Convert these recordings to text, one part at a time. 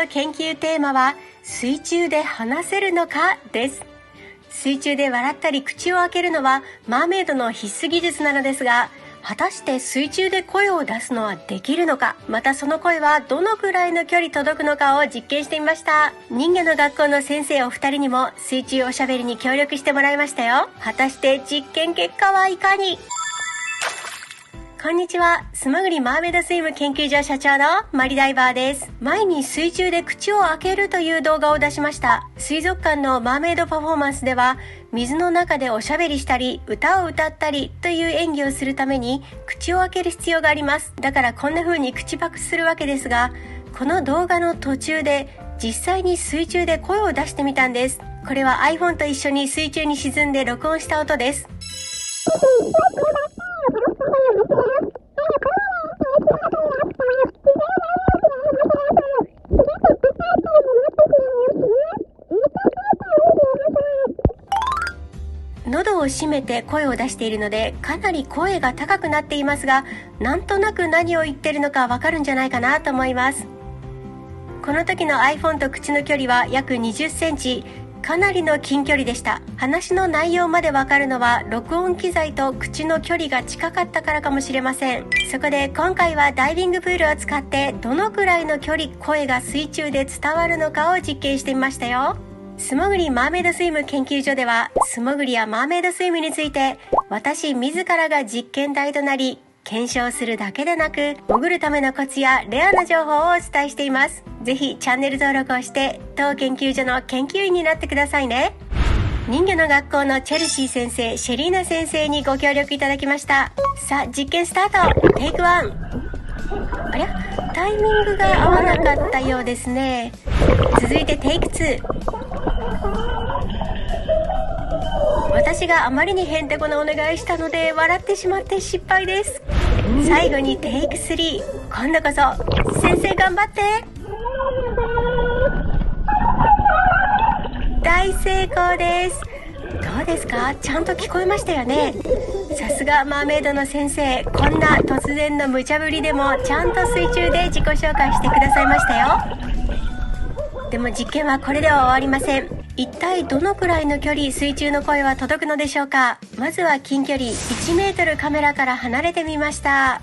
の研究テーマは水中で話せるのかです。水中で笑ったり口を開けるのはマーメイドの必須技術なのですが、果たして水中で声を出すのはできるのか、またその声はどのくらいの距離届くのかを実験してみました。人魚の学校の先生お二人にも水中おしゃべりに協力してもらいましたよ。果たして実験結果はいかに。こんにちは、素潜りマーメイドスイム研究所社長のマリダイバーです。前に水中で口を開けるという動画を出しました。水族館のマーメイドパフォーマンスでは、水の中でおしゃべりしたり歌を歌ったりという演技をするために口を開ける必要があります。だからこんな風に口パクするわけですが、この動画の途中で実際に水中で声を出してみたんです。これは iPhone と一緒に水中に沈んで録音した音です。喉を閉めて声を出しているのでかなり声が高くなっていますが、なんとなく何を言ってるのかわかるんじゃないかなと思います。この時の iPhone と口の距離は約20センチ、かなりの近距離でした。話の内容までわかるのは録音機材と口の距離が近かったからかもしれません。そこで今回はダイビングプールを使ってどのくらいの距離声が水中で伝わるのかを実験してみましたよ。素潜りマーメイドスイム研究所では素潜りやマーメイドスイムについて私自らが実験台となり検証するだけでなく、潜るためのコツやレアな情報をお伝えしています。ぜひチャンネル登録をして当研究所の研究員になってくださいね。人魚の学校のチェルシー先生、シェリーナ先生にご協力いただきました。さあ実験スタート。テイク1。ありゃ、タイミングが合わなかったようですね。続いてテイク2。私があまりにへんてこなお願いしたので笑ってしまって失敗です。最後にテイク3。今度こそ先生頑張って。大成功です。どうですか？ちゃんと聞こえましたよね。さすがマーメイドの先生、こんな突然の無茶ぶりでもちゃんと水中で自己紹介してくださいましたよ。でも実験はこれでは終わりません。一体どのくらいの距離水中の声は届くのでしょうか。まずは近距離1メートルカメラから離れてみました。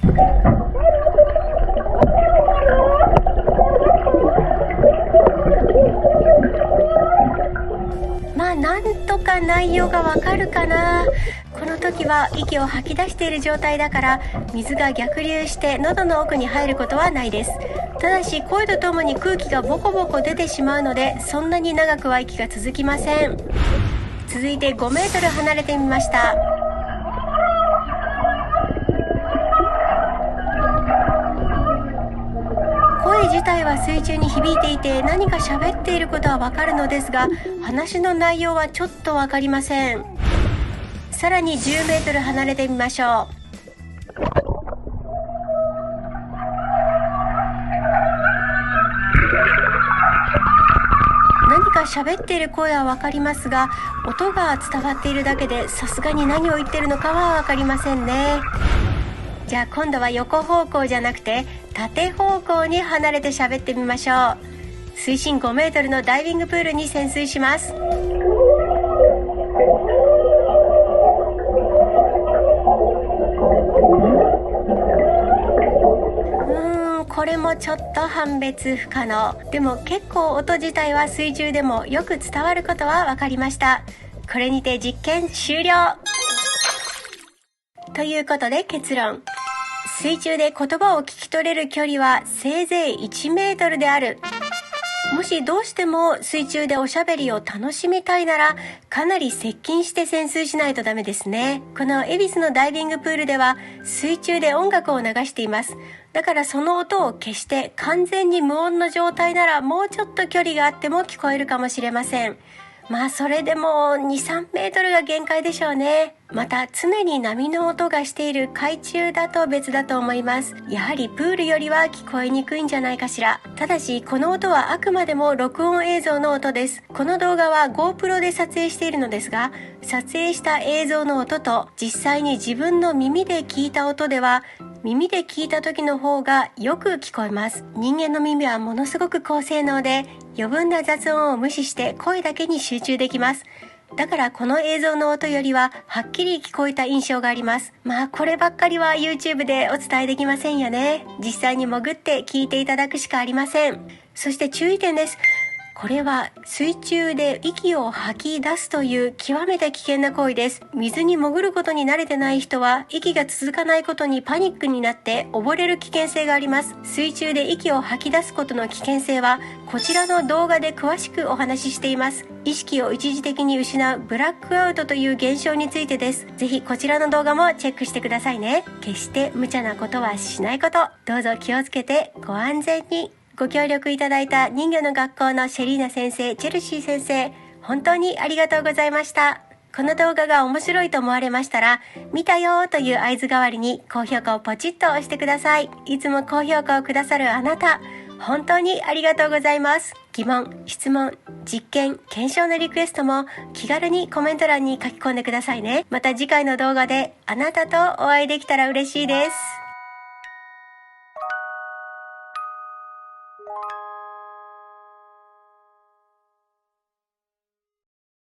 まあなんとか内容がわかるかな。この時は息を吐き出している状態だから水が逆流して喉の奥に入ることはないです。ただし声とともに空気がボコボコ出てしまうのでそんなに長くは息が続きません。続いて5メートル離れてみました。声自体は水中に響いていて何か喋っていることはわかるのですが、話の内容はちょっとわかりません。さらに10メートル離れてみましょう。何か喋っている声はわかりますが、音が伝わっているだけでさすがに何を言っているのかはわかりませんね。じゃあ今度は横方向じゃなくて縦方向に離れて喋ってみましょう。水深5メートルのダイビングプールに潜水します。これもちょっと判別不可能。でも結構音自体は水中でもよく伝わることは分かりました。これにて実験終了。ということで結論。水中で言葉を聞き取れる距離はせいぜい1メートルである。もしどうしても水中でおしゃべりを楽しみたいならかなり接近して潜水しないとダメですね。この恵比寿のダイビングプールでは水中で音楽を流しています。だからその音を消して完全に無音の状態ならもうちょっと距離があっても聞こえるかもしれません。まあそれでも 2,3 メートルが限界でしょうね。また常に波の音がしている海中だと別だと思います。やはりプールよりは聞こえにくいんじゃないかしら。ただしこの音はあくまでも録音映像の音です。この動画は GoPro で撮影しているのですが、撮影した映像の音と実際に自分の耳で聞いた音では耳で聞いた時の方がよく聞こえます。人間の耳はものすごく高性能で、余分な雑音を無視して声だけに集中できます。だからこの映像の音よりははっきり聞こえた印象があります。まあこればっかりは YouTube でお伝えできませんよね。実際に潜って聞いていただくしかありません。そして注意点です。これは水中で息を吐き出すという極めて危険な行為です。水に潜ることに慣れてない人は息が続かないことにパニックになって溺れる危険性があります。水中で息を吐き出すことの危険性はこちらの動画で詳しくお話ししています。意識を一時的に失うブラックアウトという現象についてです。ぜひこちらの動画もチェックしてくださいね。決して無茶なことはしないこと。どうぞ気をつけてご安全に。ご協力いただいた人魚の学校のシェリーナ先生、チェルシー先生、本当にありがとうございました。この動画が面白いと思われましたら、見たよーという合図代わりに高評価をポチッと押してください。いつも高評価をくださるあなた、本当にありがとうございます。疑問、質問、実験、検証のリクエストも気軽にコメント欄に書き込んでくださいね。また次回の動画であなたとお会いできたら嬉しいです。